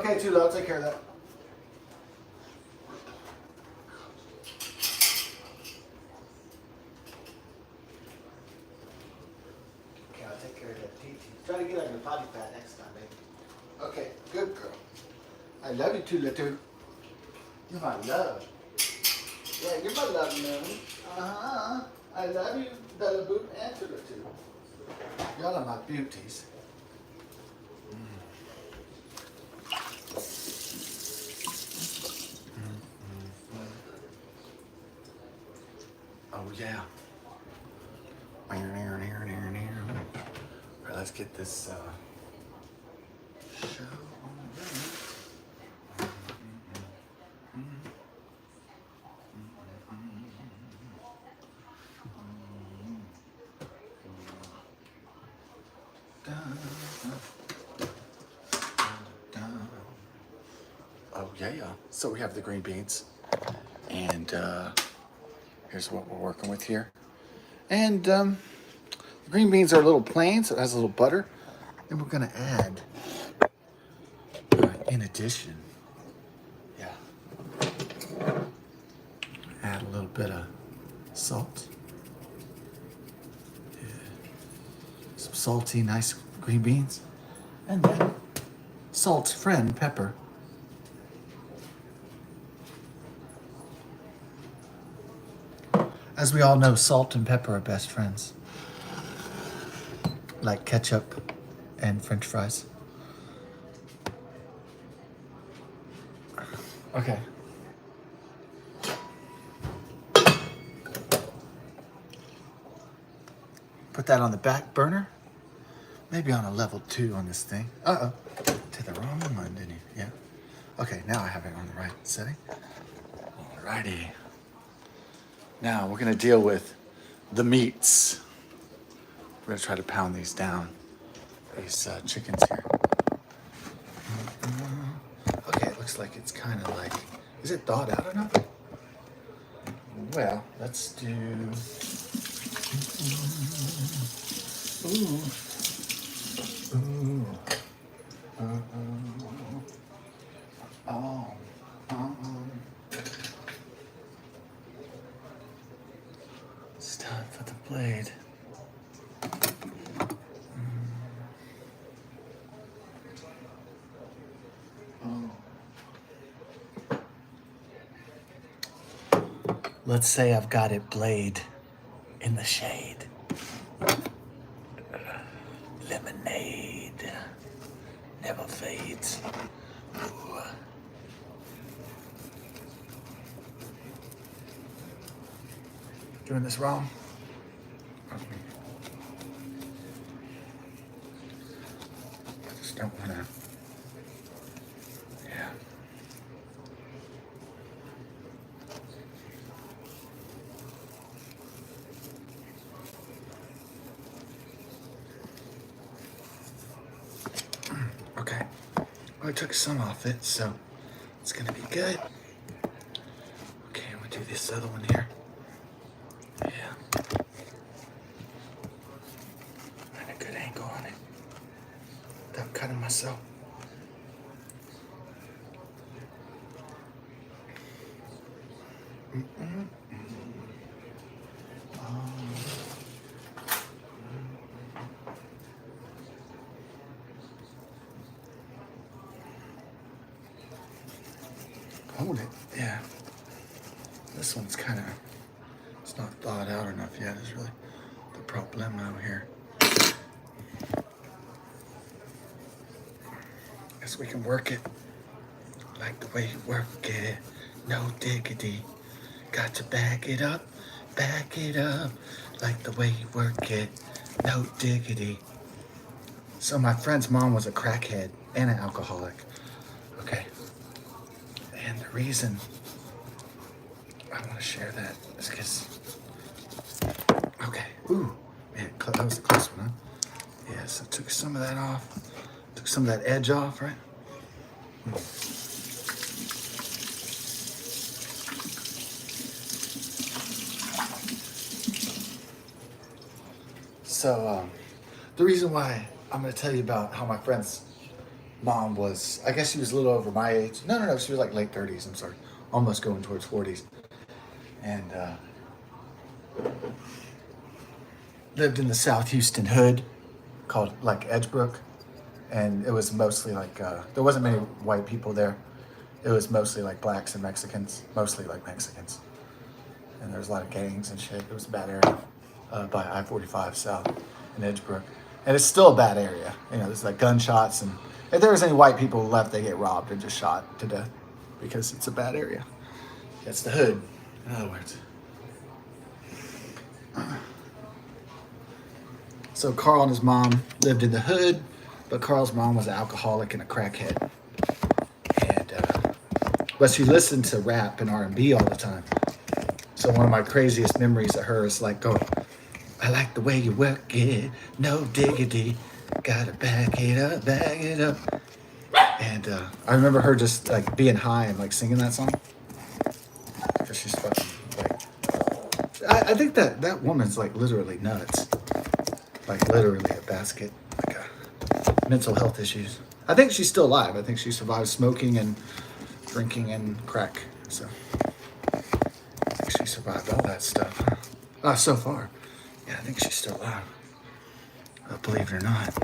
Okay, Tula, I'll take care of that. Okay, I'll take care of that TT. Try to get on your potty pad next time, baby. Okay, good girl. I love you, Tula, too. You're my love. Yeah, you're my love, Moon. Uh-huh. I love you, Bella Boot and Tula, too. Y'all are my beauties. Oh, yeah. All right, let's get this show on the Oh, yeah. So we have the green beans. And here's what we're working with here. And the green beans are a little plain, so it has a little butter. And we're going to add, in addition, add a little bit of salt. Yeah. Some salty, nice green beans. And then salt's friend, pepper. As we all know, salt and pepper are best friends. Like ketchup and French fries. Okay. Put that on the back burner. Maybe on a level 2 on this thing. Uh-oh. Did the wrong one, didn't you? Yeah. Okay, now I have it on the right setting. Alrighty. Now we're gonna deal with the meats. We're gonna try to pound these down. These chickens here. Okay, it looks like it's kind of like, is it thawed out enough? Well, let's do, It's time for the blade. Let's say I've got it blade in the shade. Lemonade never fades. Ooh. Doing this wrong? I just don't want to. Yeah. Okay. Well, I took some off it, so it's gonna be good. Okay, I'm gonna do this other one here. Yeah. Find a good angle on it without cutting myself. Hold it, yeah. This one's kind of, it's not thawed out enough yet, is really the problemo here. Guess we can work it like the way you work it, no diggity. Got to back it up, like the way you work it, no diggity. So my friend's mom was a crackhead and an alcoholic, okay? And the reason I want to share that is because, okay, ooh, man, that was a close one, huh? Yeah, so took some of that off, took some of that edge off, right? So, the reason why I'm going to tell you about how my friend's mom was, I guess she was a little over my age. No, she was like late 30s. I'm sorry, almost going towards 40s, and lived in the South Houston hood, called like Edgebrook, and it was mostly like there wasn't many white people there. It was mostly like blacks and Mexicans, mostly like Mexicans, and there was a lot of gangs and shit. It was a bad area by I-45 South in Edgebrook, and it's still a bad area. You know, there's like gunshots, and if there was any white people left, they get robbed or just shot to death because it's a bad area. It's the hood, in other words. So Carl and his mom lived in the hood, but Carl's mom was an alcoholic and a crackhead, and but she listened to rap and R&B all the time. So one of my craziest memories of her is like going, "I like the way you work it, no diggity, gotta back it up." And I remember her just like being high and like singing that song because she's fucking like. I think that woman's like literally nuts, like literally a basket, like mental health issues. I think she's still alive. I think she survived smoking and drinking and crack. So I think she survived all that stuff. So far, yeah, I think she's still alive. Believe it or not,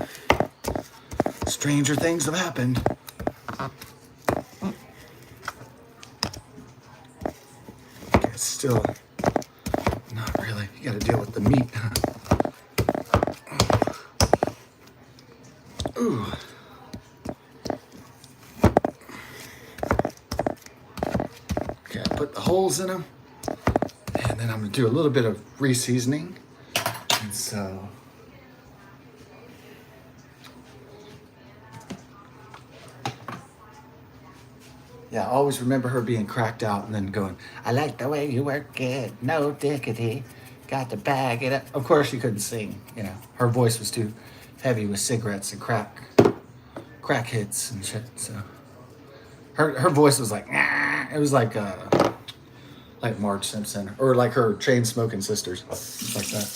stranger things have happened. It's still not really. You got to deal with the meat. Ooh. Okay, I put the holes in them, and then I'm gonna do a little bit of re-seasoning. And so, yeah, I always remember her being cracked out and then going, "I like the way you work it, no diggity, got to bag it up." Of course, she couldn't sing. You know, her voice was too heavy with cigarettes and crack hits and shit. So her voice was like, "Nah." It was like Marge Simpson or like her chain smoking sisters, like that.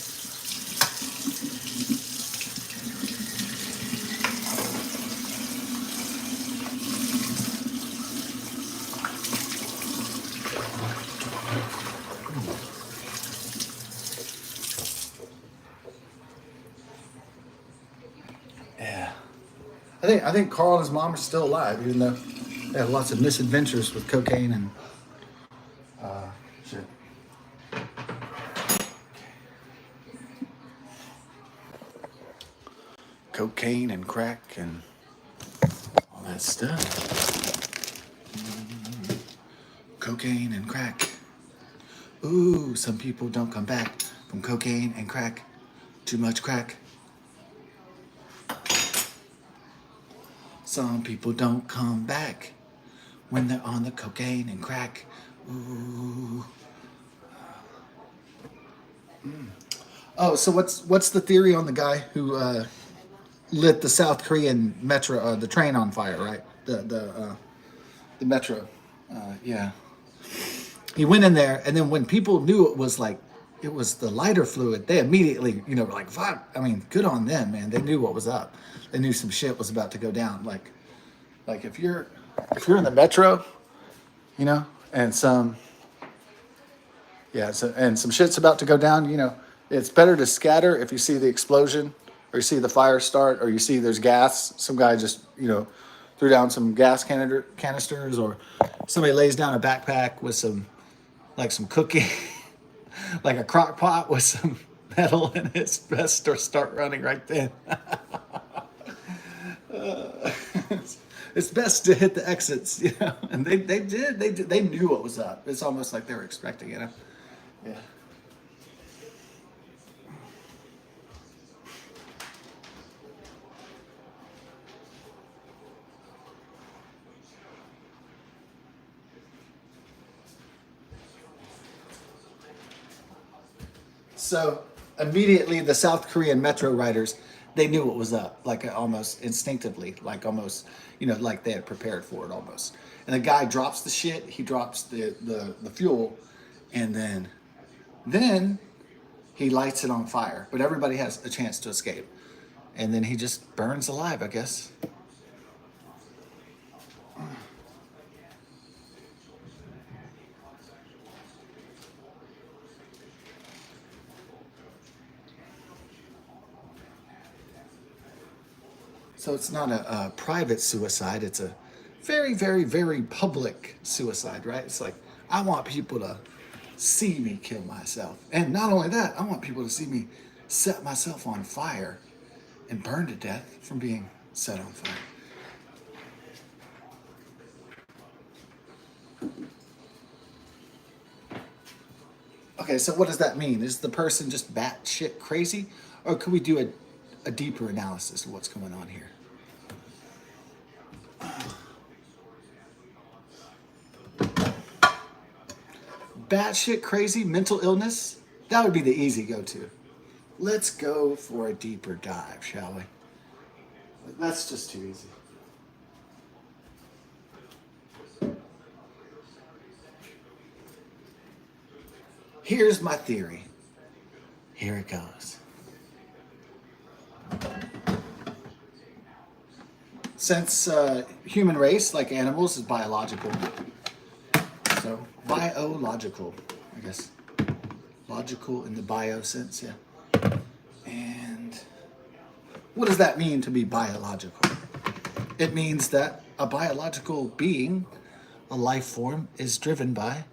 Yeah, I think Carl and his mom are still alive, even though they had lots of misadventures with cocaine and shit. Cocaine and crack and all that stuff. Cocaine and crack. Ooh, some people don't come back from cocaine and crack. Too much crack. Some people don't come back when they're on the cocaine and crack. Ooh. Oh, so what's the theory on the guy who lit the South Korean metro, the train on fire, right? The metro. Yeah. He went in there, and then when people knew it was like, it was the lighter fluid, they immediately, were like, fuck. I mean, good on them, man. They knew what was up. They knew some shit was about to go down. Like if you're in the metro, and and some shit's about to go down, it's better to scatter if you see the explosion or you see the fire start or you see there's gas. Some guy just, threw down some gas canisters, or somebody lays down a backpack with some cooking, like a crock pot with some metal in it. It's best to start running right then. It's best to hit the exits, And they knew what was up. It's almost like they were expecting it. Yeah. So immediately, the South Korean metro riders, they knew what was up, like almost instinctively, like almost, like they had prepared for it almost. And the guy drops the shit. He drops the fuel, and then he lights it on fire. But everybody has a chance to escape, and then he just burns alive, I guess. So it's not a private suicide. It's a very, very, very public suicide, right? It's like, I want people to see me kill myself. And not only that, I want people to see me set myself on fire and burn to death from being set on fire. Okay, so what does that mean? Is the person just batshit crazy? Or could we do a deeper analysis of what's going on here? Batshit crazy, mental illness, that would be the easy go-to. Let's go for a deeper dive, shall we? That's just too easy. Here's my theory. Here it goes. Since human race, like animals, is biological, so biological, I guess. Logical in the bio sense, yeah. And what does that mean to be biological? It means that a biological being, a life form, is driven by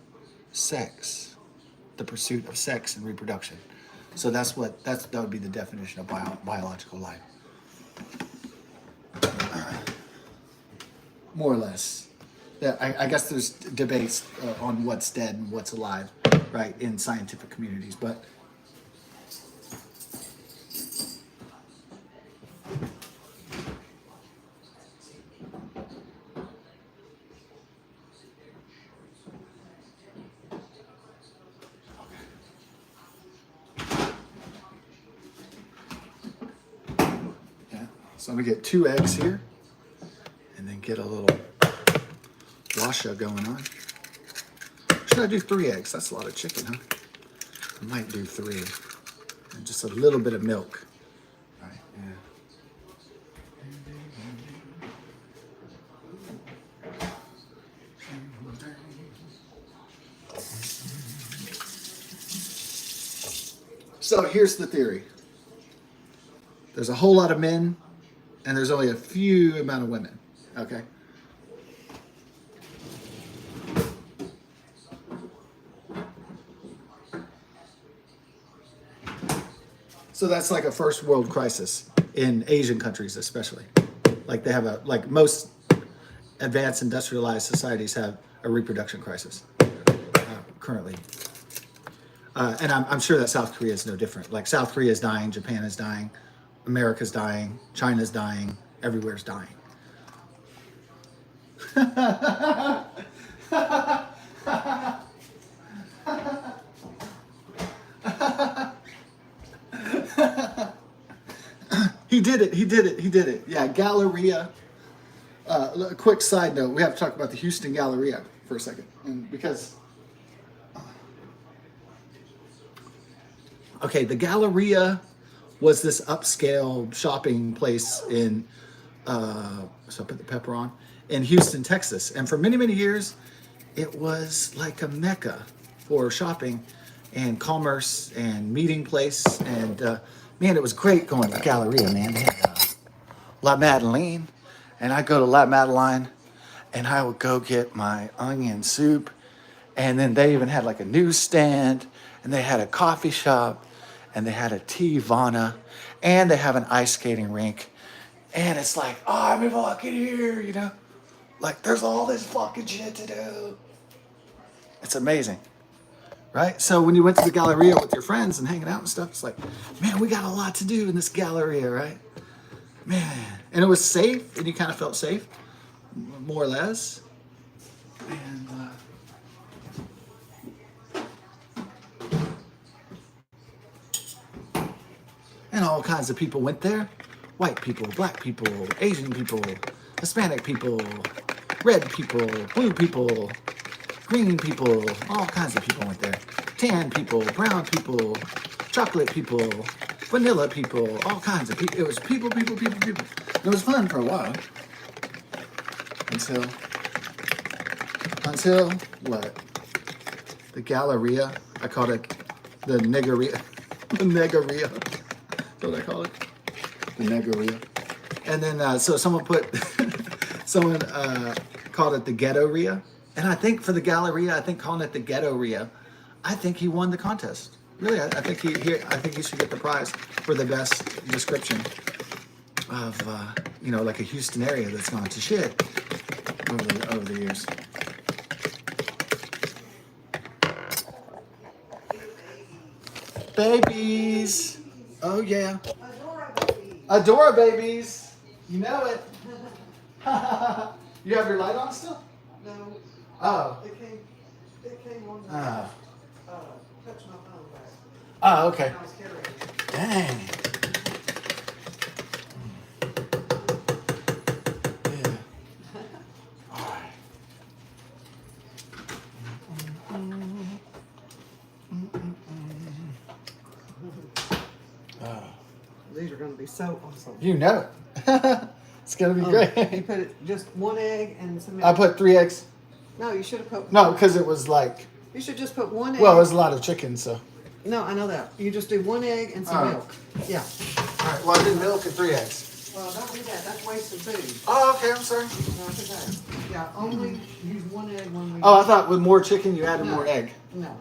sex, the pursuit of sex and reproduction. So that would be the definition of biological life. More or less. Yeah, I guess there's debates on what's dead and what's alive, right, in scientific communities, but yeah. So I'm gonna get 2 eggs here, and then get a little washa going on. Should I do 3 eggs? That's a lot of chicken, huh? I might do 3. And just a little bit of milk. All right, yeah. So here's the theory. There's a whole lot of men, and there's only a few amount of women, okay? So that's like a first world crisis in Asian countries, especially. Like they have like most advanced industrialized societies have a reproduction crisis currently. And I'm sure that South Korea is no different. Like South Korea is dying, Japan is dying, America's dying, China's dying, everywhere's dying. He did it. Yeah, Galleria. A quick side note, we have to talk about the Houston Galleria for a second. And because, okay, the Galleria was this upscale shopping place in, so I put the pepper on, in Houston, Texas. And for many, many years, it was like a mecca for shopping and commerce and meeting place. And man, it was great going to the Galleria, man. They had La Madeleine. And I'd go to La Madeleine and I would go get my onion soup. And then they even had like a newsstand, and they had a coffee shop, and they had a Teavana, and they have an ice skating rink. And it's like, oh, I'm fucking here, you know? Like, there's all this fucking shit to do. It's amazing, right? So when you went to the Galleria with your friends and hanging out and stuff, it's like, man, we got a lot to do in this Galleria, right? Man. And it was safe, and you kind of felt safe, more or less. And all kinds of people went there. White people, black people, Asian people, Hispanic people, red people, blue people, green people, all kinds of people went there. Tan people, brown people, chocolate people, vanilla people, all kinds of people. It was people. It was fun for a while. Until Huntsville, what? The Galleria. I called it the Niggeria. The Neggeria. That's what I call it. The Neggeria. And then, so someone someone called it the Ghetto-ria. And I think for the Galleria, I think calling it the Ghetto-ria, I think he won the contest. Really, I think I think he should get the prize for the best description of, like a Houston area that's gone to shit over the years. Babies. Oh, yeah. Adora babies. You know it. You have your light on still? No. Oh. It came on. Touch my phone back. Oh, okay. I was carrying it. Dang. Yeah. All right. These are going to be so awesome. You know it. It's going to be You great. put it just one egg and some milk. I put 3 eggs. No, you should have put. No, because it was like, You should just put one egg. well, it was a lot of chicken, so. No, I know that. You just do one egg and some All right. milk. Yeah. All right, well, I did milk and 3 eggs. Well, don't do that. That's wasting food. Oh, okay, I'm sorry. No, it's okay. Yeah, only use one egg when we. Oh, I thought with more chicken you added No. more egg. No.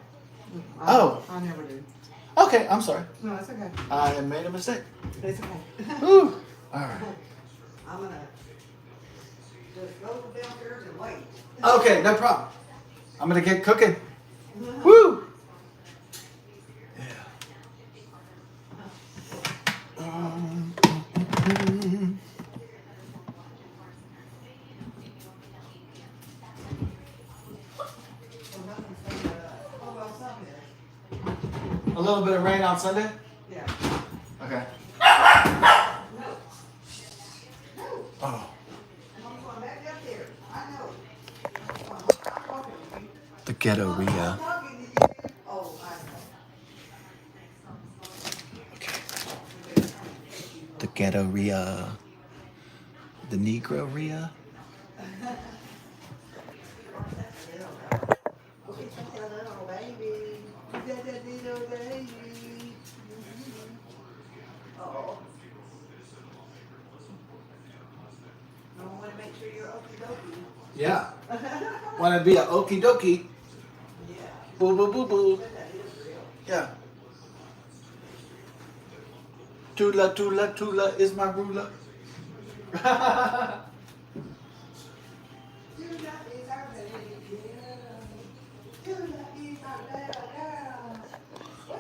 I never do. Okay, I'm sorry. No, it's okay. I made a mistake. It's okay. Whew. All right. I'm gonna just go downstairs and wait. Okay, no problem. I'm gonna get cooking. Woo! Yeah. A little bit of rain on Sunday? Yeah. Okay. No. Oh. I'm going back up there. I know. I'm talking to you. The Ghetto-ria. I'm talking to you. Oh, I know. Okay. The Ghetto-ria. The Negro-ria. Little baby. Little baby. Oh. I want to make sure you're okie dokie. Yeah. Want to be a okie dokie? Yeah. Boo boo boo boo. That is real. Yeah. Tula tula tula is my ruler.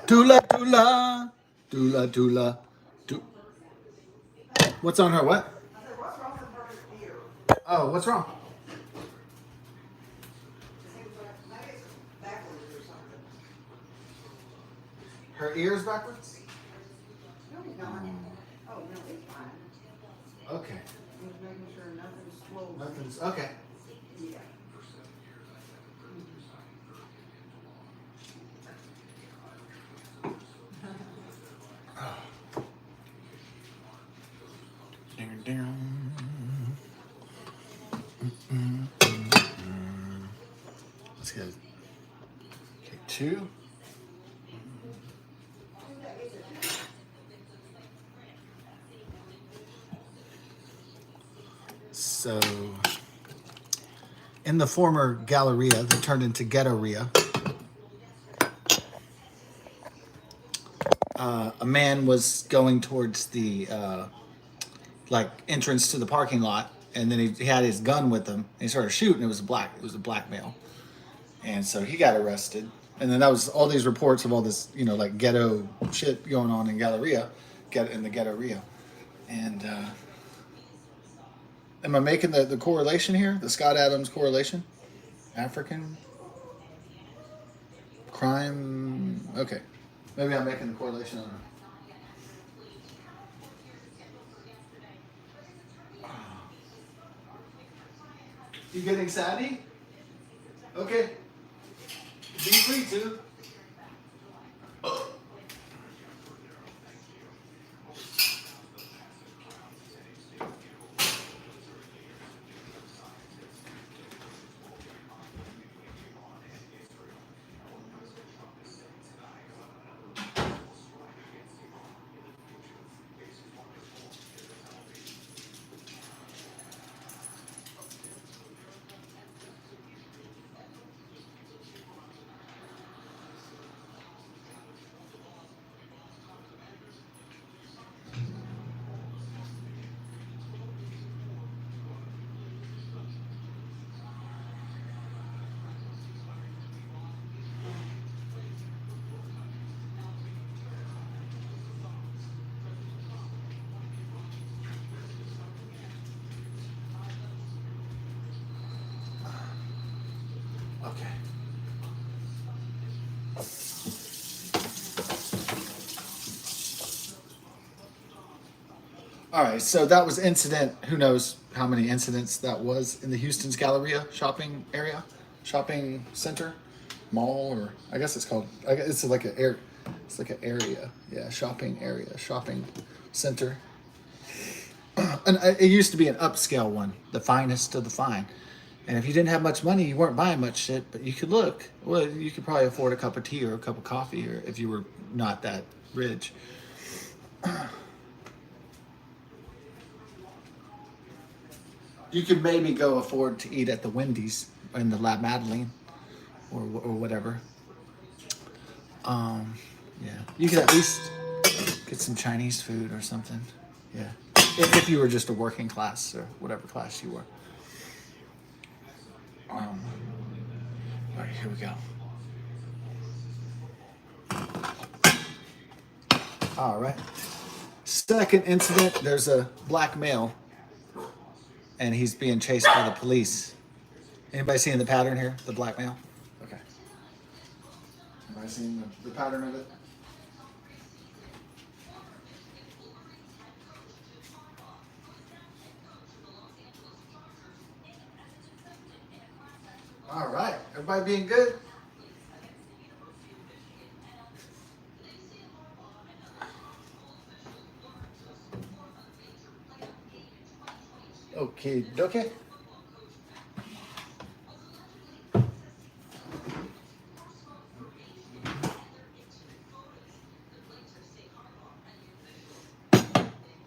Tula tula tula tula. What's on her? What? What's wrong with her ear? Oh, what's wrong? Seems like maybe it's backwards or something. Her ears backwards? No, no. Oh, no, it's fine. Okay. Just making sure nothing's swollen. Nothing's okay. Yeah. Ding ding. Let's get okay, 2. So, in the former Galleria that turned into Ghetto-ria, a man was going towards the entrance to the parking lot, and then he had his gun with him. And he started shooting. It was a black male, and so he got arrested. And then that was all these reports of all this, ghetto shit going on in Galleria, in the Ghetto-ria. And am I making the correlation here? The Scott Adams correlation? African crime? Okay. Maybe I'm making the correlation on it. You getting savvy? Okay. Be free to. All right, so that was incident. Who knows how many incidents that was in the Houston's Galleria shopping area, shopping center, mall, or I guess it's called. I guess it's like an air. It's like an area. Yeah, shopping area, shopping center. And it used to be an upscale one, the finest of the fine. And if you didn't have much money, you weren't buying much shit, but you could look. Well, you could probably afford a cup of tea or a cup of coffee, or if you were not that rich. You could maybe go afford to eat at the Wendy's in the La Madeleine or whatever. Yeah, you could at least get some Chinese food or something. Yeah, if you were just a working class or whatever class you were. All right, here we go. All right. Second incident, there's a black male and he's being chased by the police. Anybody seeing the pattern here? The black male? Okay. Anybody seeing the pattern of it? All right. Everybody being good? Okay, okay.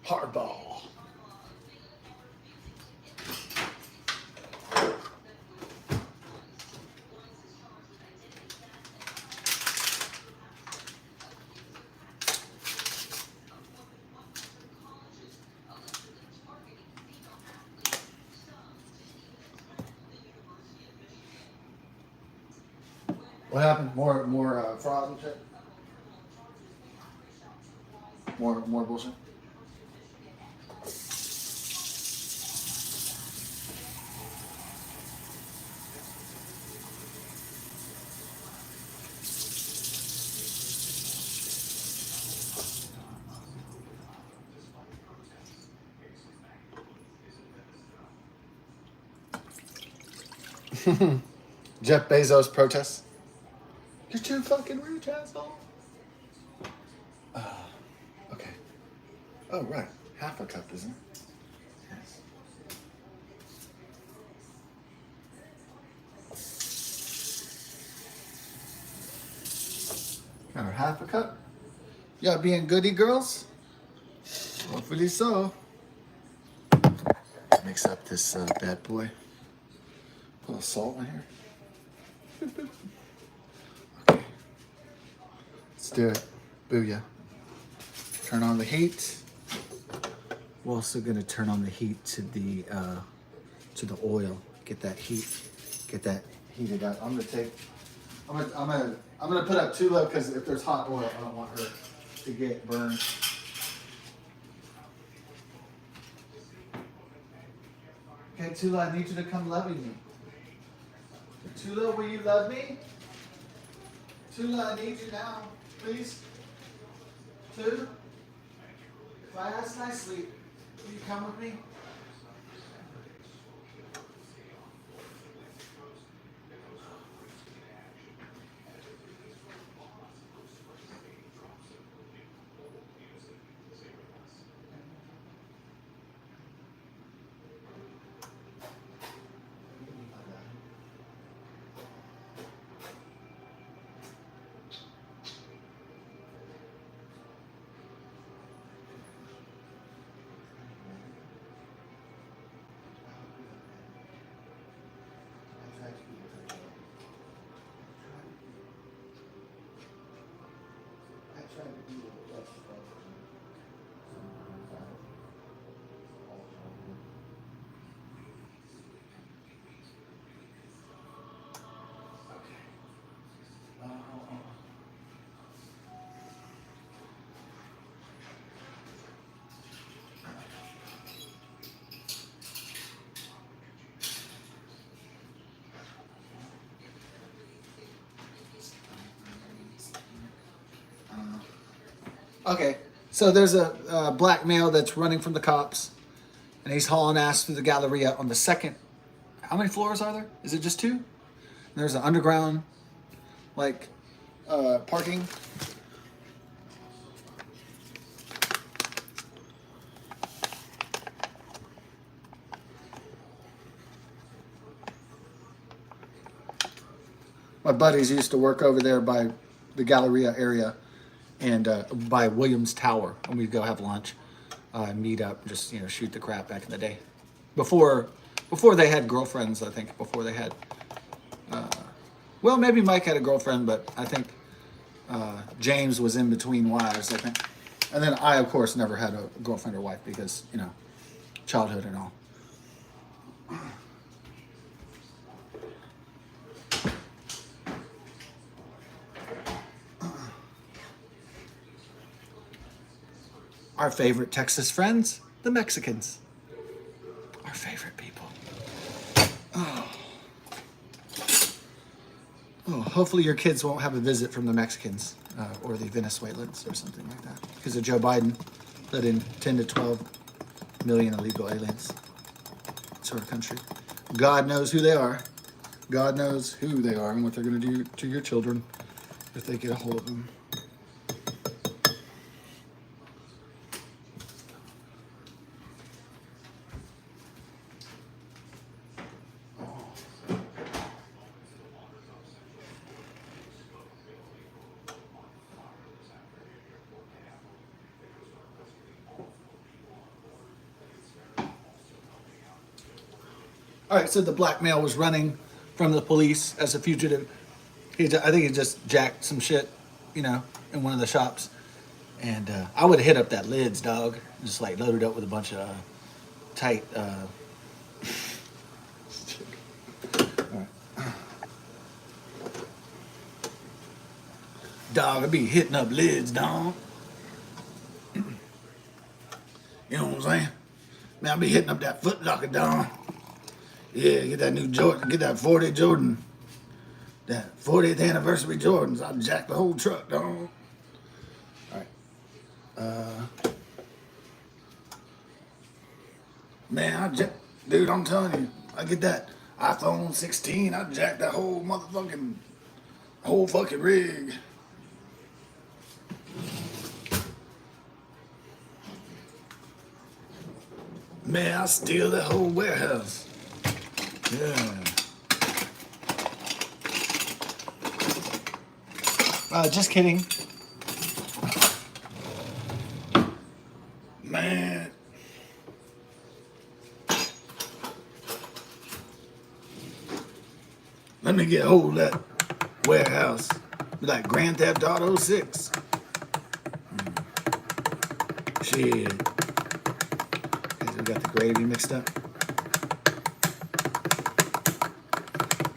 Hardball. What happened? More fraud and shit. More bullshit. Jeff Bezos protests. You're too fucking rich, asshole. Okay. Oh, right. Half a cup, isn't it? Yes. Or half a cup. Y'all being goody girls? Hopefully so. Let's mix up this bad boy. Put a little salt in here. Boop, boop. Okay. Let's do it. Booyah. Turn on the heat. We're also gonna turn on the heat to the oil. Get that heat. Get that heated up. I'm gonna put up too low because if there's hot oil, I don't want her to get burned. Okay, Tula, I need you to come loving me. Tula, will you love me? Tula, I need you now, please. Tula, if I ask nicely, will you come with me? Okay, So there's a black male that's running from the cops, and he's hauling ass through the Galleria on the second. How many floors are there? Is it just two? And there's an underground, like, parking. My buddies used to work over there by the Galleria area and by Williams Tower, and we'd go have lunch, meet up, just shoot the crap back in the day, before they had girlfriends. I think before they had, well, maybe Mike had a girlfriend, but I think James was in between wives. I think, and then I, of course, never had a girlfriend or wife because childhood and all. Our favorite Texas friends, the Mexicans. Our favorite people. Oh, hopefully your kids won't have a visit from the Mexicans or the Venezuelans or something like that. Because of Joe Biden let in 10 to 12 million illegal aliens to our country. God knows who they are. God knows who they are and what they're going to do to your children if they get a hold of them. All right, so the black male was running from the police as a fugitive. I think he just jacked some shit, in one of the shops. And I would have hit up that Lids, dog. Just like loaded up with a bunch of tight. Dog, I'd be hitting up Lids, dog. You know what I'm saying? Man, I'd be hitting up that Foot Locker, dog. Yeah, get that new Jordan, get that 40 Jordan. That 40th anniversary Jordans. I'll jack the whole truck, dog. Alright. Man, dude, I'm telling you, I get that iPhone 16, I jack that whole fucking rig. Man, I steal that whole warehouse. Yeah. Just kidding. Man. Let me get a hold of that warehouse. Be like Grand Theft Auto 6. Shit. Okay, we got the gravy mixed up.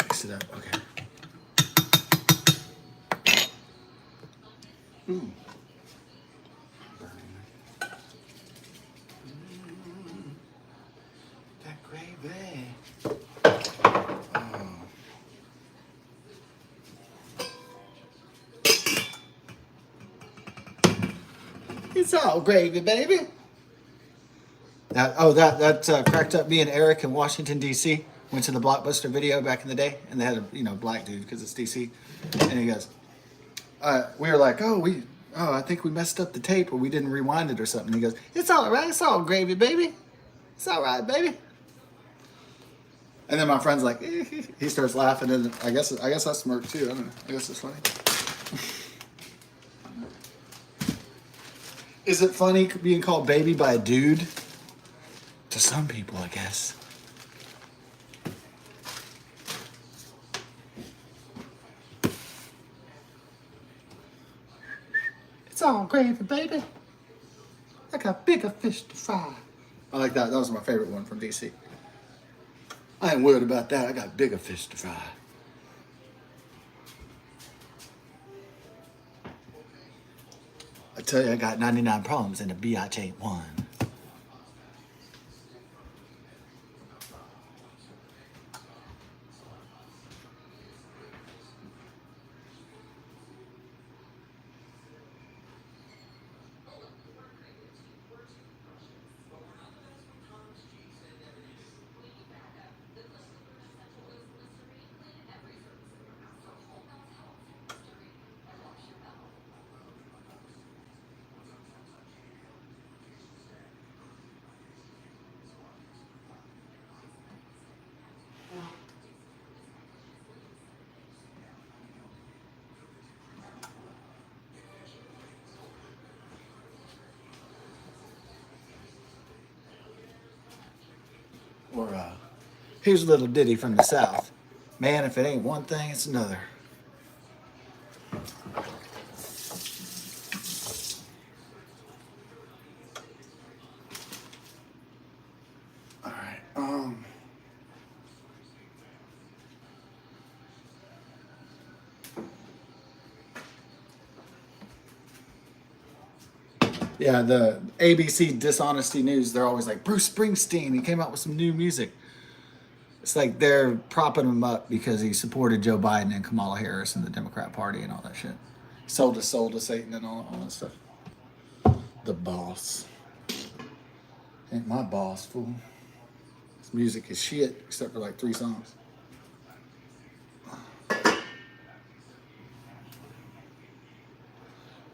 Mix it up, okay. Ooh. That gravy. It's all gravy, baby. That cracked up me and Eric in Washington, D.C. Went to the Blockbuster video back in the day, and they had a black dude because it's D.C. And he goes, we were like, I think we messed up the tape or we didn't rewind it or something. He goes, it's all right. It's all gravy, baby. It's all right, baby. And then my friend's like, he starts laughing, and I guess I smirked too. I don't know. I guess it's funny. Is it funny being called baby by a dude? To some people, I guess. It's all gravy, baby. I got bigger fish to fry. I like that. That was my favorite one from DC. I ain't worried about that. I got bigger fish to fry. I tell you, I got 99 problems and the biatch ain't one. Here's a little ditty from the South. Man, if it ain't one thing, it's another. All right. Yeah, the ABC Dishonesty News, they're always like, Bruce Springsteen, he came out with some new music. It's like they're propping him up because he supported Joe Biden and Kamala Harris and the Democrat Party and all that shit. Sold his soul to Satan and all that stuff. The boss. Ain't my boss, fool. This music is shit, except for like 3 songs.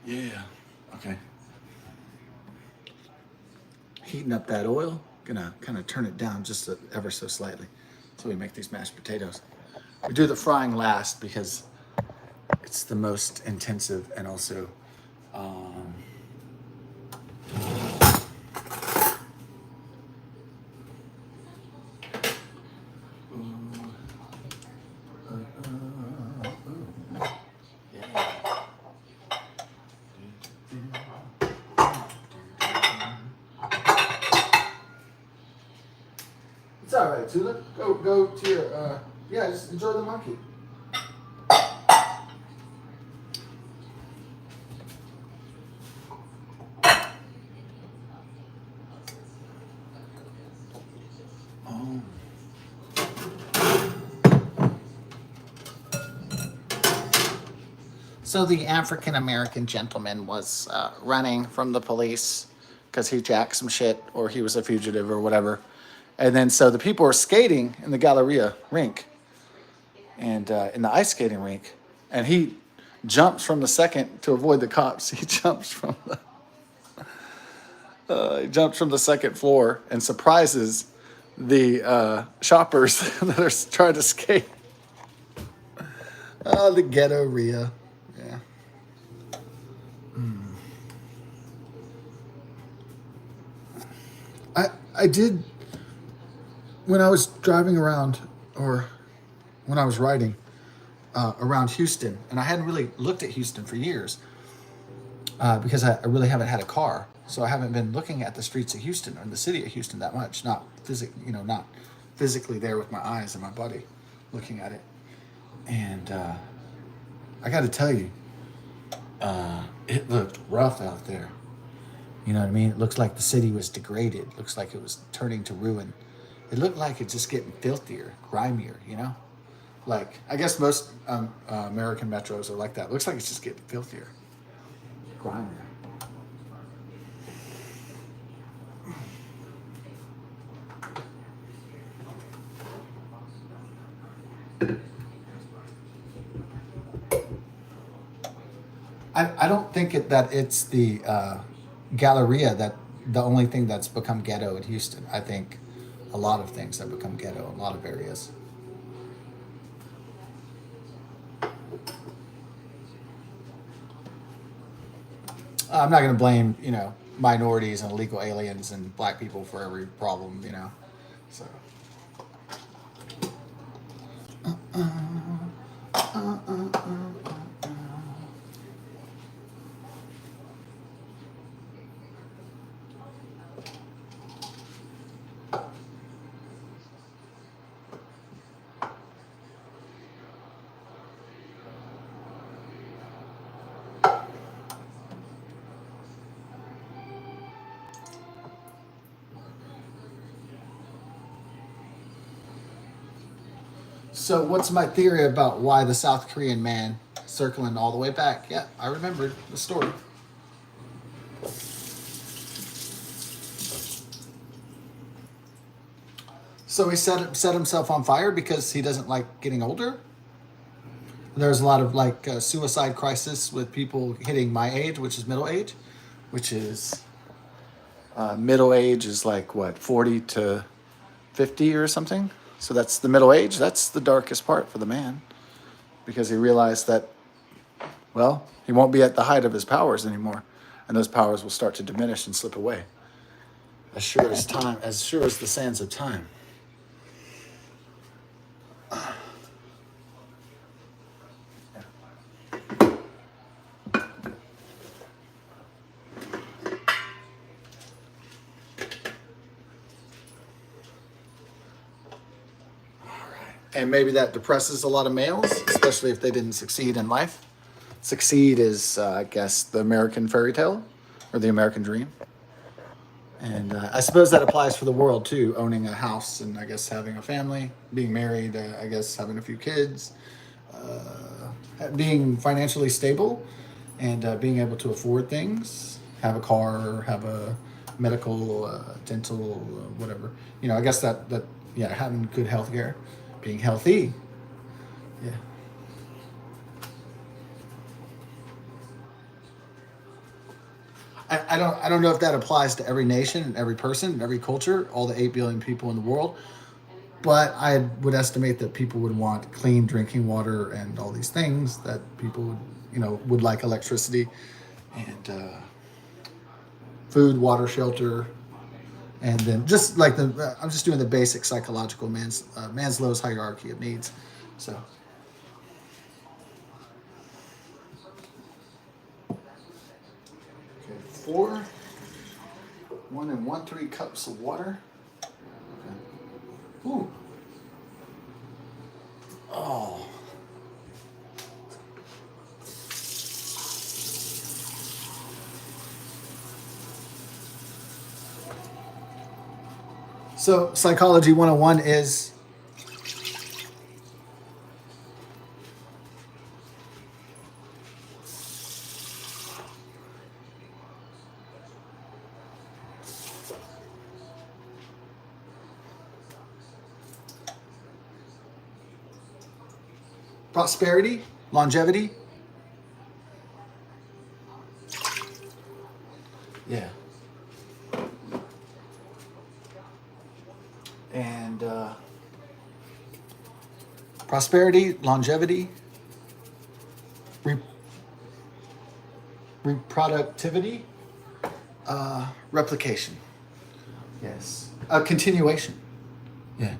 Yeah. Okay. Heating up that oil. Gonna kind of turn it down just ever so slightly so we make these mashed potatoes. We do the frying last because it's the most intensive and also it's all right, Tula. Go to your yeah, just enjoy the monkey. So the African American gentleman was running from the police because he jacked some shit or he was a fugitive or whatever. And then so the people were skating in the Galleria rink and in the ice skating rink. And he jumps from the second to avoid the cops. He jumps from the second floor and surprises the shoppers that are trying to skate. Oh, the ghetto Rhea. Yeah. I did, when I was driving around, or when I was riding around Houston, and I hadn't really looked at Houston for years because I really haven't had a car, so I haven't been looking at the streets of Houston or in the city of Houston that much. Not physically there with my eyes and my body, looking at it. And I got to tell you, it looked rough out there. You know what I mean? It looks like the city was degraded. It looks like it was turning to ruin. It looked like it's just getting filthier, grimier, you know? Like, I guess most American metros are like that. It looks like it's just getting filthier, grimier. I don't think that it's the Galleria that the only thing that's become ghetto in Houston. I think a lot of things have become ghetto in a lot of areas. I'm not going to blame, minorities and illegal aliens and black people for every problem, So. So what's my theory about why the South Korean man circling all the way back? Yeah, I remember the story. So he set himself on fire because he doesn't like getting older. There's a lot of suicide crisis with people hitting my age, which is middle age, which is middle age is like what, 40 to 50 or something. So that's the middle age. That's the darkest part for the man because he realized that, well, he won't be at the height of his powers anymore. And those powers will start to diminish and slip away. As sure as the sands of time. And maybe that depresses a lot of males, especially if they didn't succeed in life. Succeed is, I guess, the American fairy tale or the American dream. And I suppose that applies for the world too, owning a house and I guess having a family, being married, I guess having a few kids, being financially stable and being able to afford things, have a car, have a medical, dental, whatever. You know, I guess that yeah, having good health care, being healthy. Yeah. I don't know if that applies to every nation and every person and every culture, all the 8 billion people in the world. But I would estimate that people would want clean drinking water and all these things that people would, would like electricity and food, water, shelter, and then just like I'm just doing the basic psychological Maslow's hierarchy of needs. So. Okay, 4, 1 and 1/3 cups of water. Okay. Ooh. Oh. So, Psychology 101 is prosperity, longevity. Yeah. And prosperity, longevity, reproductivity, replication. Yes. Continuation. Yeah.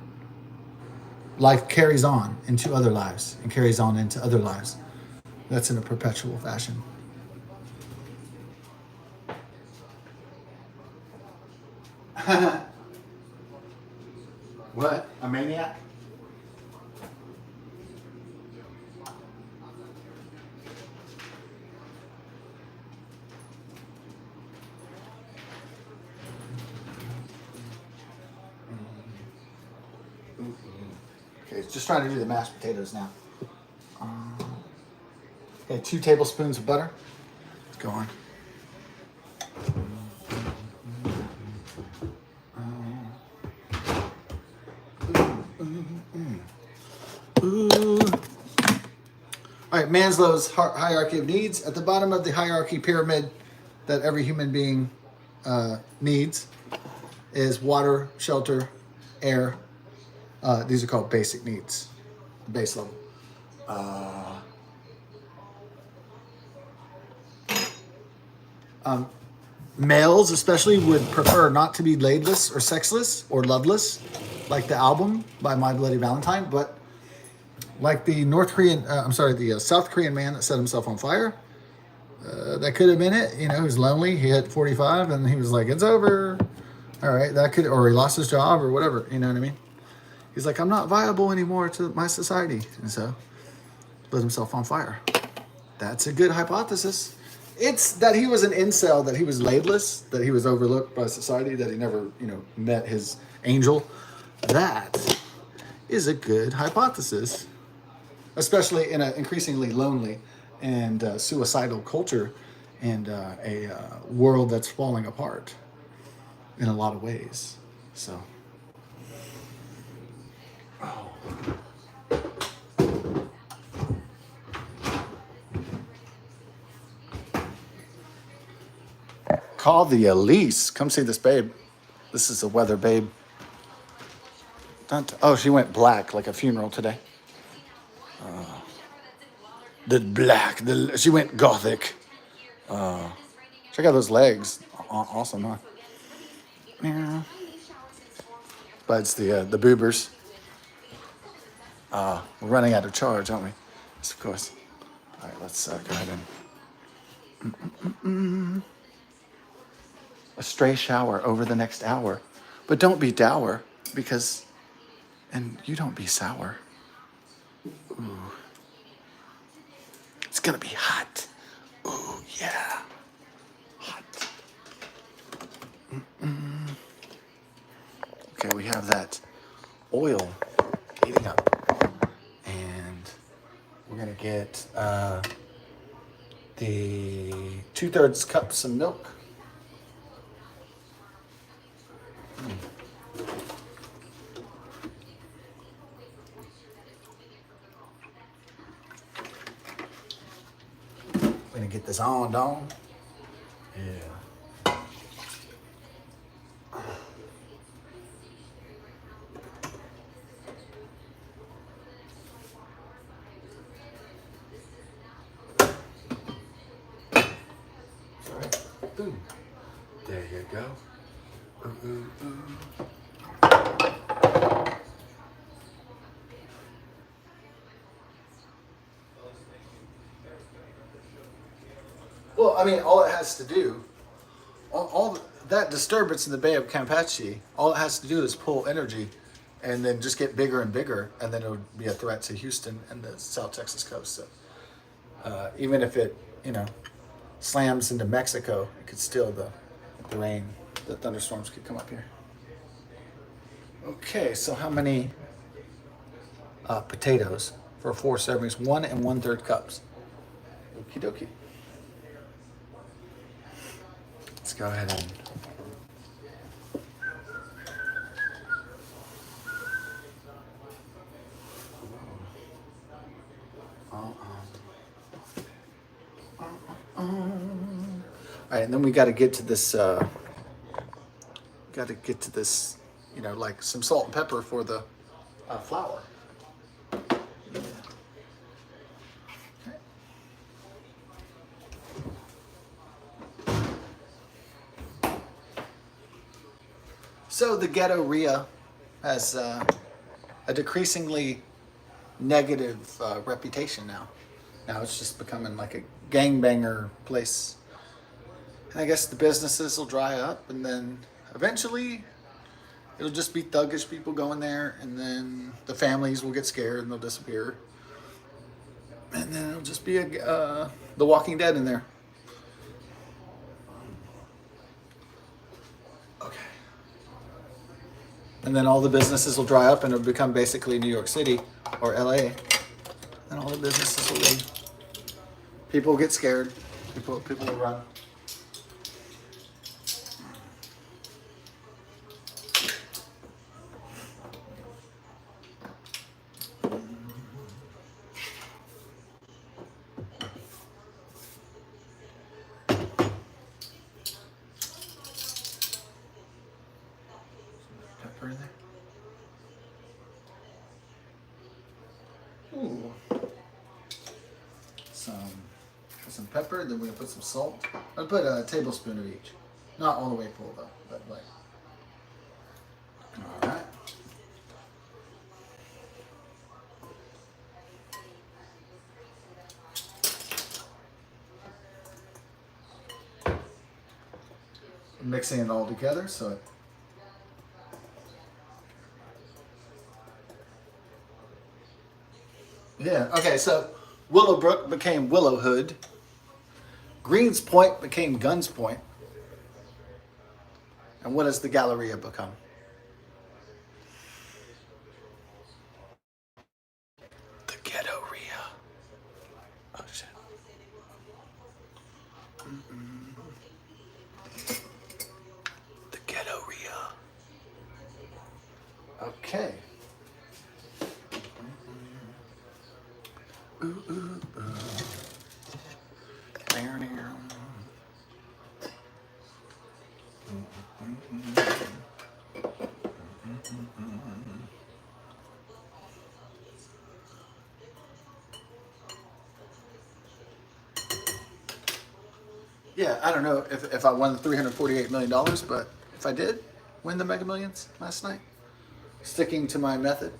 Life carries on into other lives and carries on into other lives. That's in a perpetual fashion. What? A maniac? Okay, just trying to do the mashed potatoes now. Okay, 2 tablespoons of butter. Let's go on. Ooh. All right, Maslow's hierarchy of needs. At the bottom of the hierarchy pyramid that every human being needs is water, shelter, air. These are called basic needs, base level. Males especially would prefer not to be ladeless or sexless or loveless, like the album by My Bloody Valentine, but like the South Korean man that set himself on fire. That could have been it. He was lonely. He hit 45 and he was like, it's over. All right, or he lost his job or whatever. You know what I mean? He's like, I'm not viable anymore to my society. And so lit himself on fire. That's a good hypothesis. It's that he was an incel, that he was ladeless, that he was overlooked by society, that he never, met his angel. That is a good hypothesis, especially in an increasingly lonely and suicidal culture and a world that's falling apart in a lot of ways. So. Oh. Call the Elise. Come see this babe. This is a weather babe. Oh, she went black like a funeral today. The black. She went gothic. Check out those legs. Awesome, huh? Yeah. But it's the boobers. We're running out of charge, aren't we? Yes, of course. All right, let's go ahead and... A stray shower over the next hour. But don't be dour, and you don't be sour. It's gonna be hot. Ooh, yeah. Hot. Okay, we have that oil heating up. And we're gonna get the 2/3 cups of milk. We're gonna get this on, Dawn. Yeah. Boom. There you go. Ooh, ooh, ooh. Well, I mean, all it has to do, that disturbance in the Bay of Campeche, all it has to do is pull energy and then just get bigger and bigger, and then it would be a threat to Houston and the South Texas coast. So even if it, slams into Mexico, it could still, the rain, the thunderstorms could come up here. Okay, so how many potatoes for 4 servings? 1 1/3 cups. Okie dokie. Let's go ahead and all right, and then we got to get to this. Like some salt and pepper for the flour. So the ghetto Ria has a decreasingly negative reputation now. Now it's just becoming like a gangbanger place. And I guess the businesses will dry up, and then eventually it'll just be thuggish people going there, and then the families will get scared and they'll disappear. And then it'll just be The Walking Dead in there. Okay. And then all the businesses will dry up and it'll become basically New York City or LA. And all the businesses will leave. People will get scared. People will run. Pepper in there. Ooh. Some pepper, then we're gonna put some salt. I'll put a tablespoon of each. Not all the way full though, but like. Alright. Mixing it all together so it yeah, okay, so Willowbrook became Willowhood. Greens Point became Guns Point. And what has the Galleria become? The Ghetto Ria. Oh shit. The Ghetto Ria. Okay. Ooh, ooh, ooh. Yeah, I don't know if I won the $348 million, but if I did win the Mega Millions last night, sticking to my method.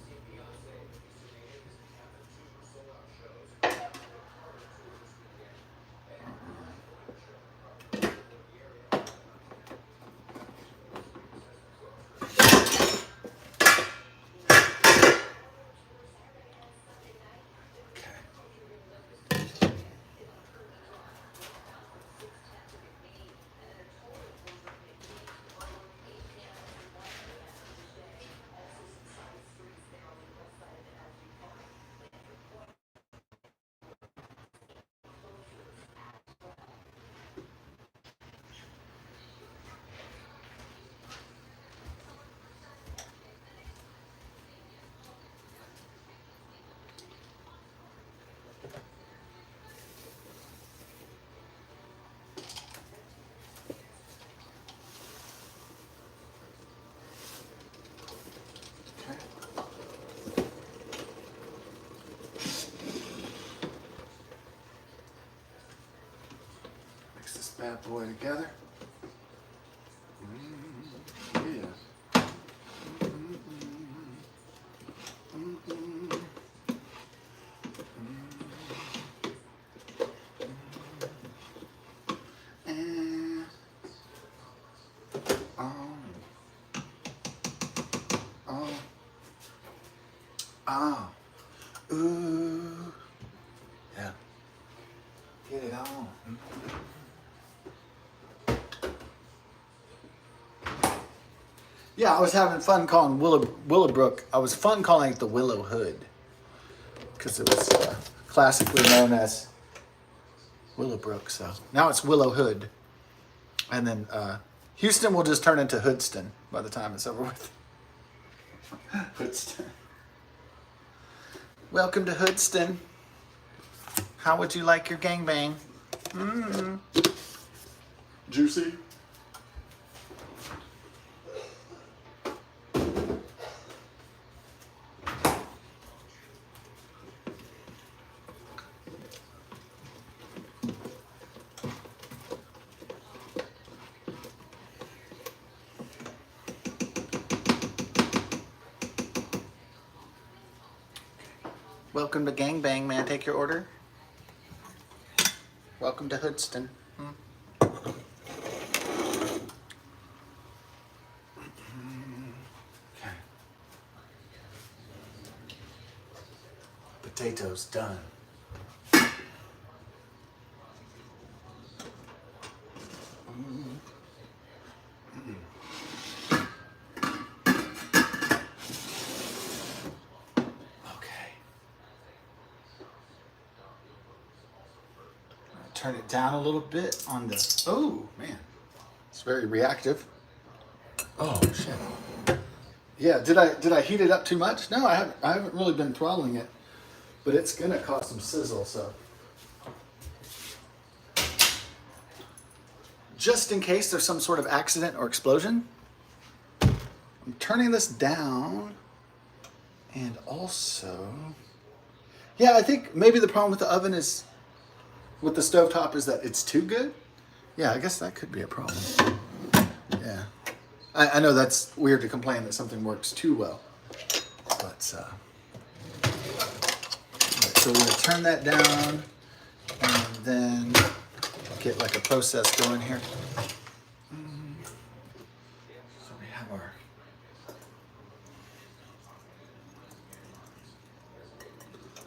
bad boy together. Yeah. And ooh, yeah. Get it on. Yeah, I was having fun calling Willowbrook. I was fun calling it the Willow Hood because it was classically known as Willowbrook. So now it's Willow Hood, and then Houston will just turn into Hoodston by the time it's over with. Hoodston. Welcome to Hoodston. How would you like your gangbang? Juicy. Welcome to Gangbang, may I take your order? Welcome to Hoodston. Okay. Potatoes done. Turn it down a little bit on the, oh man, it's very reactive. Oh shit. Yeah, did I heat it up too much? No, I haven't really been throttling it, but it's gonna cause some sizzle, so. Just in case there's some sort of accident or explosion, I'm turning this down. And also, yeah, I think maybe the problem with the oven is, with the stovetop, is that it's too good. Yeah, I guess that could be a problem. Yeah. I know that's weird to complain that something works too well. But, right, so we're gonna turn that down and then get like a process going here. So we have our,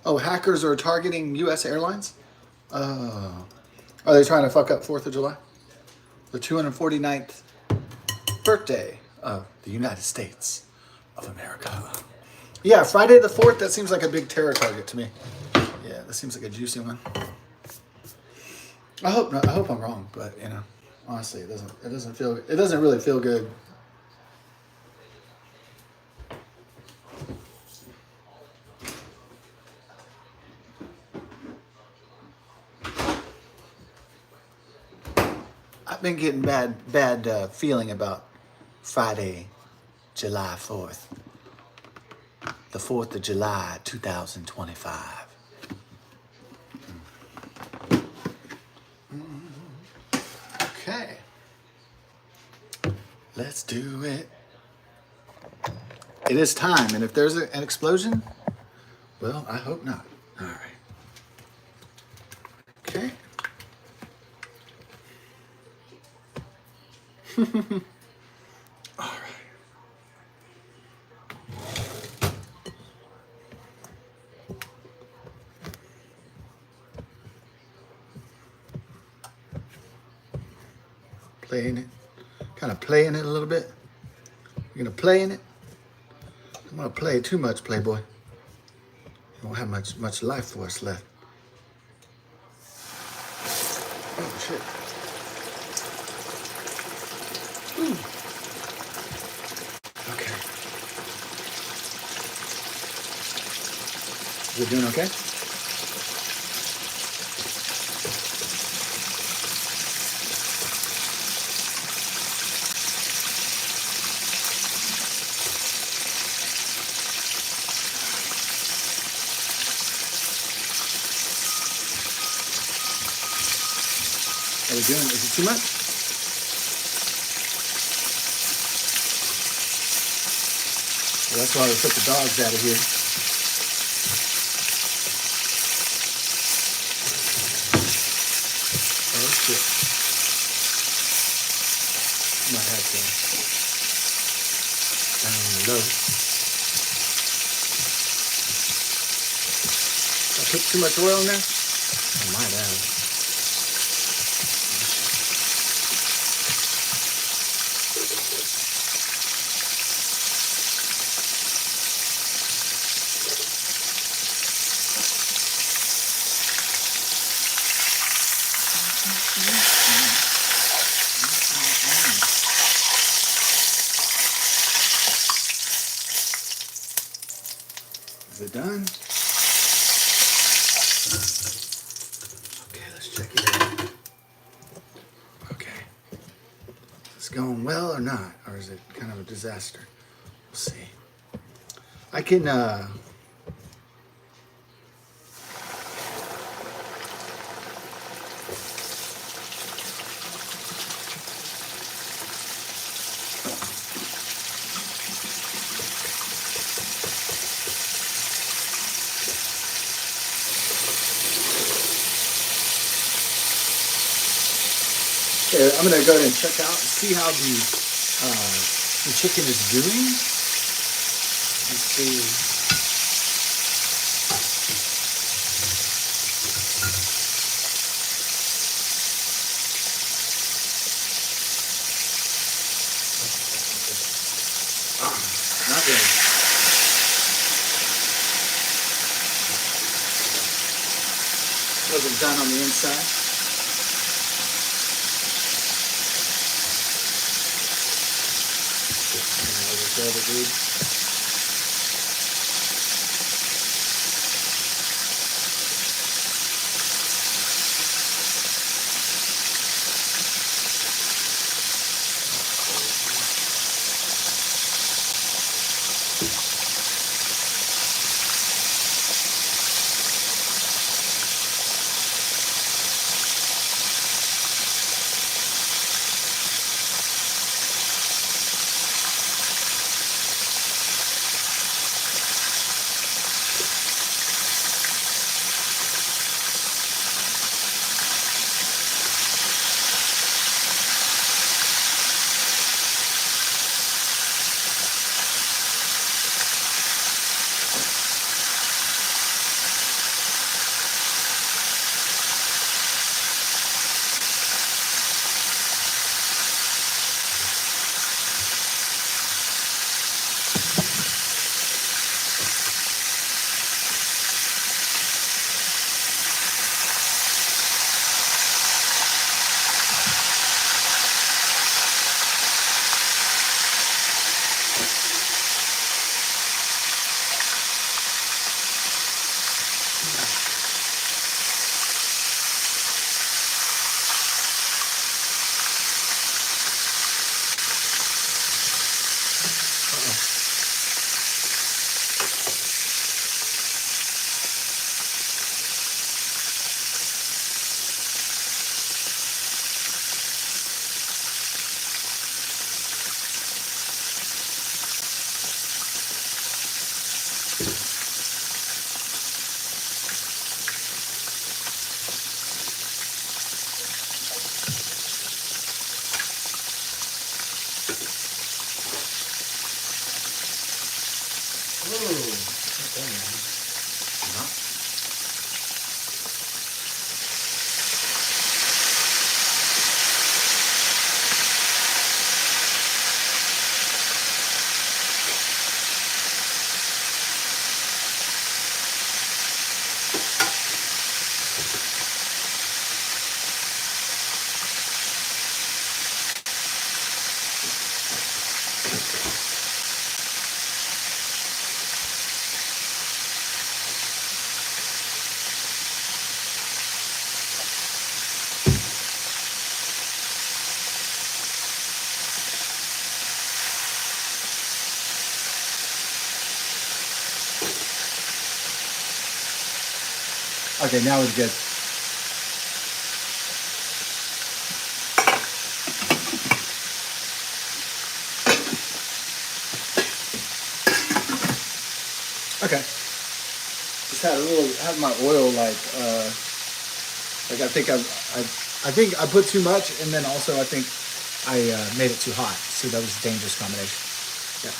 oh, hackers are targeting U.S. airlines? Oh. Are they trying to fuck up 4th of July? The 249th birthday of the United States of America. Yeah, Friday the 4th, that seems like a big terror target to me. Yeah, that seems like a juicy one. I hope not, I hope I'm wrong, but you know, honestly, it doesn't really feel good. I've been getting bad feeling about Friday, July 4th. The 4th of July, 2025. Okay. Let's do it. It is time, and if there's an explosion, well, I hope not. All right. Okay. All right. Playing it, kind of playing it a little bit. You're gonna play in it. Don't want to play too much, Playboy. You won't have much life force left. Oh shit. Ooh. Okay. Is it doing okay? we doing? Is it too much? Well, that's why we put the dogs out of here. Oh shit. Might have to down low. I put too much oil in there? I might have. Is it done? Okay, let's check it out. Okay. Is it going well or not? Or is it kind of a disaster? We'll see. I can, I'm going to go ahead and check out, see how the chicken is doing. Let's see. Not really. Wasn't done on the inside. The dude. Okay, now it's good. Okay. Just had a little, had my oil like I think I put too much, and then also I think I made it too hot. So that was a dangerous combination. Yeah.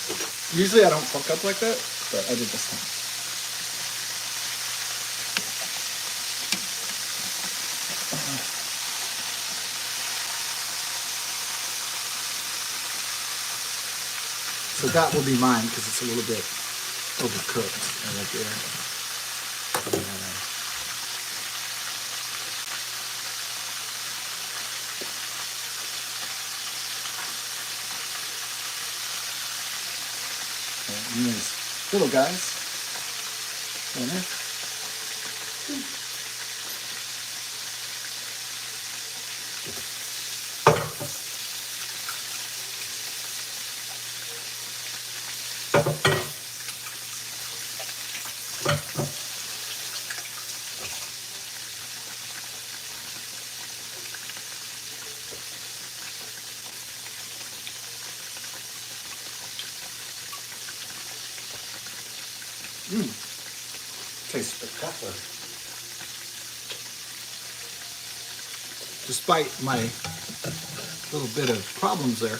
Usually I don't fuck up like that, but I did this time. So that will be mine because it's a little bit overcooked right there. And these little guys in there. Tastes spectacular. Despite my little bit of problems there.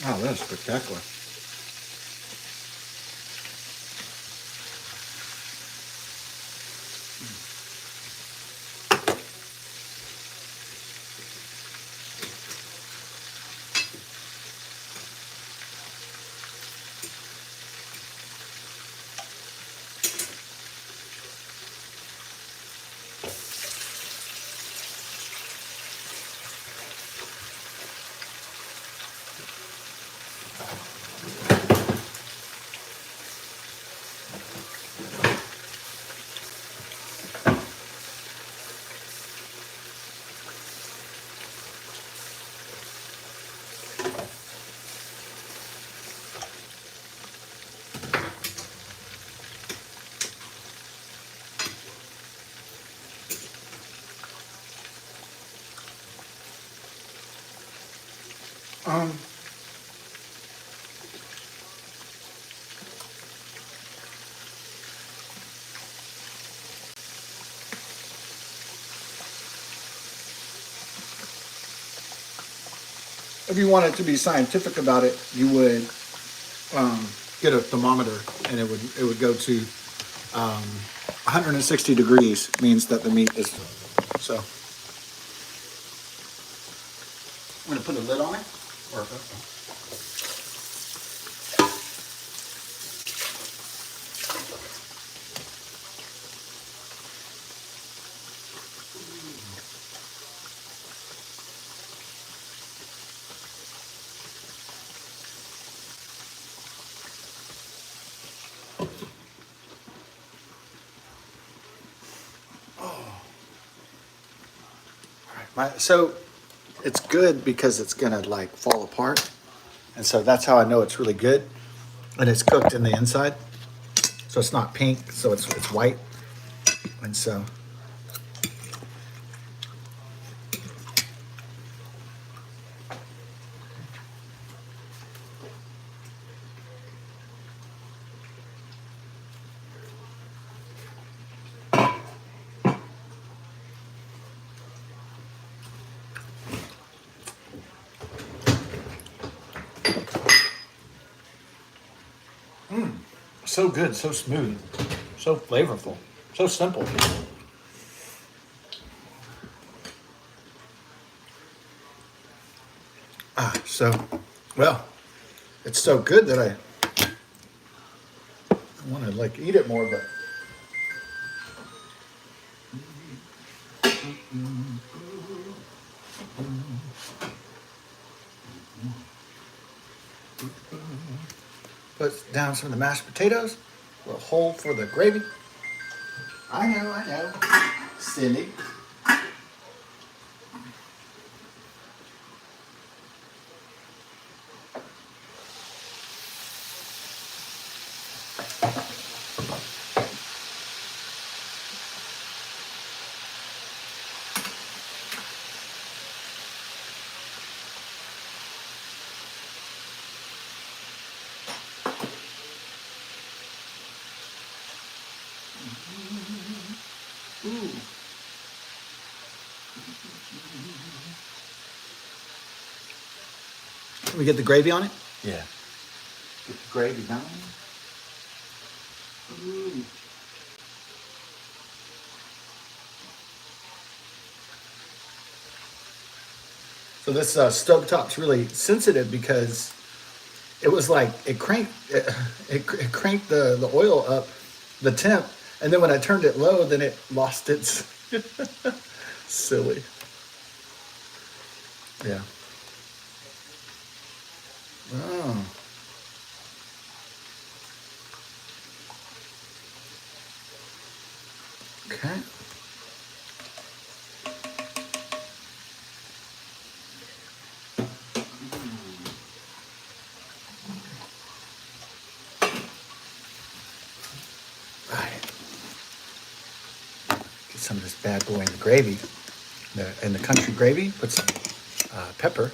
Oh, that's spectacular. Um, if you wanted to be scientific about it, you would get a thermometer, and it would go to 160 degrees means that the meat is so. I'm gonna put a lid on it. Or, so it's good because it's gonna like fall apart, and so that's how I know it's really good. And it's cooked in the inside, so it's not pink, so it's white, and so. So good, so smooth, so flavorful, so simple. Well, it's so good that I want to like eat it more, but Put down some of the mashed potatoes. A little hole for the gravy. I know. Silly. Ooh. Can we get the gravy on it? Yeah. Get the gravy down. Ooh. So this stovetop's really sensitive because it was like it cranked the oil up, the temp, and then when I turned it low, then it lost its silly. Yeah. Oh. Okay. All right. Get some of this bad boy in the gravy, in the country gravy. Put some pepper.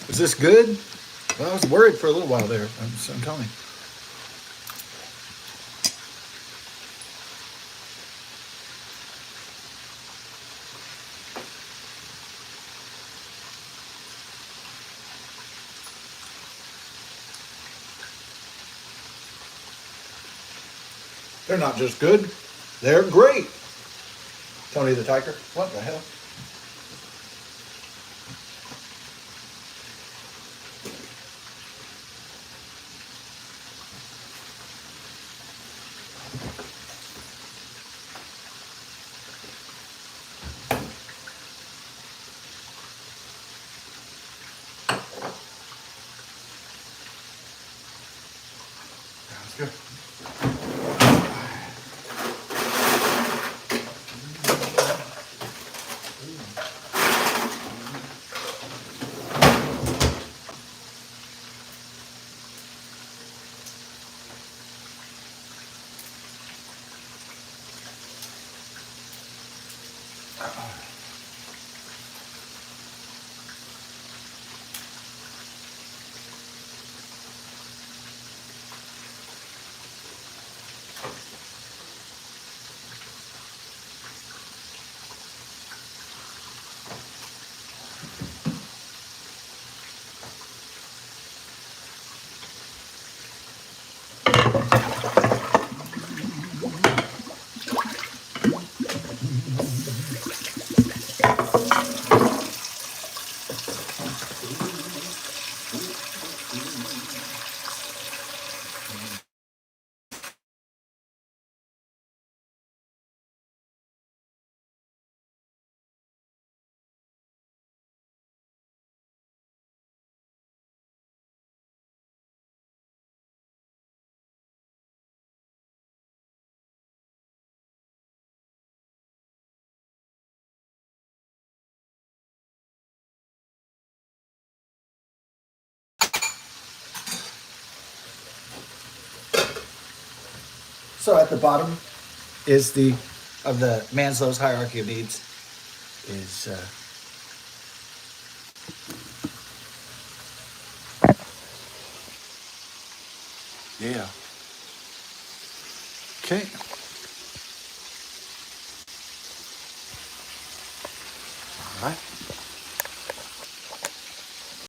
Is this good? Well, I was worried for a little while there. I'm telling you. They're not just good, they're great. Tony the Tiger. What the hell? Sounds good. So at the bottom is the of the Maslow's hierarchy of needs is Yeah. Okay. All right.